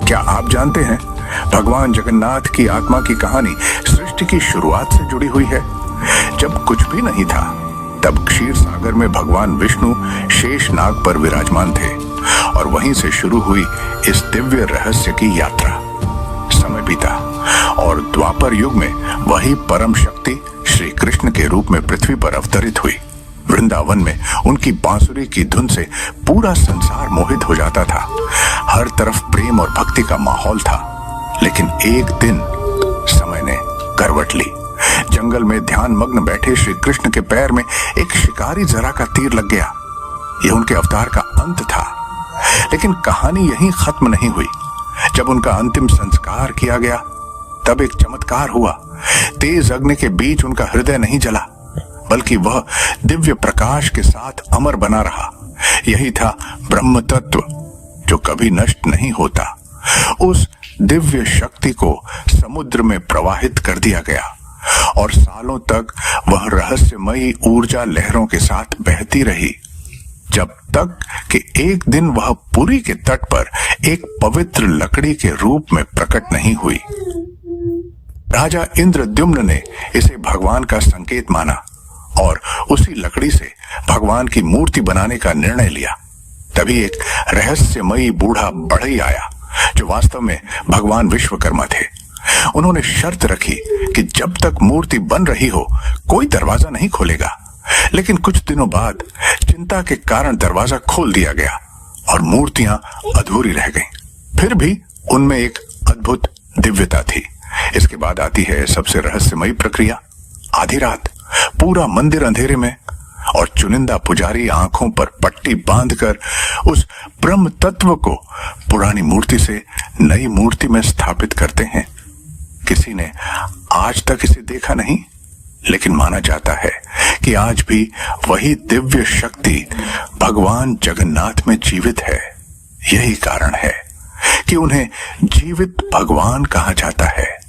क्या आप जानते हैं भगवान जगन्नाथ की आत्मा की कहानी सृष्टि की शुरुआत से जुड़ी हुई है। जब कुछ भी नहीं था तब क्षीर सागर में भगवान विष्णु शेष नाग पर विराजमान थे और वहीं से शुरू हुई इस दिव्य रहस्य की यात्रा। समय बीता और द्वापर युग में वही परम शक्ति श्री कृष्ण के रूप में पृथ्वी पर अवतरित हुई। वृंदावन में उनकी बांसुरी की धुन से पूरा संसार मोहित हो जाता था। हर तरफ प्रेम और भक्ति का माहौल था। लेकिन एक दिन समय ने करवट ली। जंगल में ध्यान मग्न बैठे श्री कृष्ण के पैर में एक शिकारी जरा का तीर लग गया। यह उनके अवतार का अंत था। लेकिन कहानी यहीं खत्म नहीं हुई। जब उनका अंतिम संस्कार किया गया तब एक चमत्कार हुआ। तेज अग्नि के बीच उनका हृदय नहीं जला, बल्कि वह दिव्य प्रकाश के साथ अमर बना रहा। यही था ब्रह्म तत्व जो कभी नष्ट नहीं होता। उस दिव्य शक्ति को समुद्र में प्रवाहित कर दिया गया और सालों तक वह रहस्यमयी ऊर्जा लहरों के साथ बहती रही, जब तक कि एक दिन वह पुरी के तट पर एक पवित्र लकड़ी के रूप में प्रकट नहीं हुई। राजा इंद्रद्युम्न ने इसे भगवान का संकेत माना और उसी लकड़ी से भगवान की मूर्ति बनाने का निर्णय लिया। तभी एक रहस्यमयी बूढ़ा बढ़ई आया जो वास्तव में भगवान विश्वकर्मा थे। उन्होंने शर्त रखी कि जब तक मूर्ति बन रही हो कोई दरवाजा नहीं खोलेगा। लेकिन कुछ दिनों बाद चिंता के कारण दरवाजा खोल दिया गया और मूर्तियां अधूरी रह गईं। फिर भी उनमें एक अद्भुत दिव्यता थी। इसके बाद आती है सबसे रहस्यमयी प्रक्रिया। आधी रात पूरा मंदिर अंधेरे में और चुनिंदा पुजारी आंखों पर पट्टी बांधकर उस ब्रह्म तत्व को पुरानी मूर्ति से नई मूर्ति में स्थापित करते हैं। किसी ने आज तक इसे देखा नहीं, लेकिन माना जाता है कि आज भी वही दिव्य शक्ति भगवान जगन्नाथ में जीवित है। यही कारण है कि उन्हें जीवित भगवान कहा जाता है।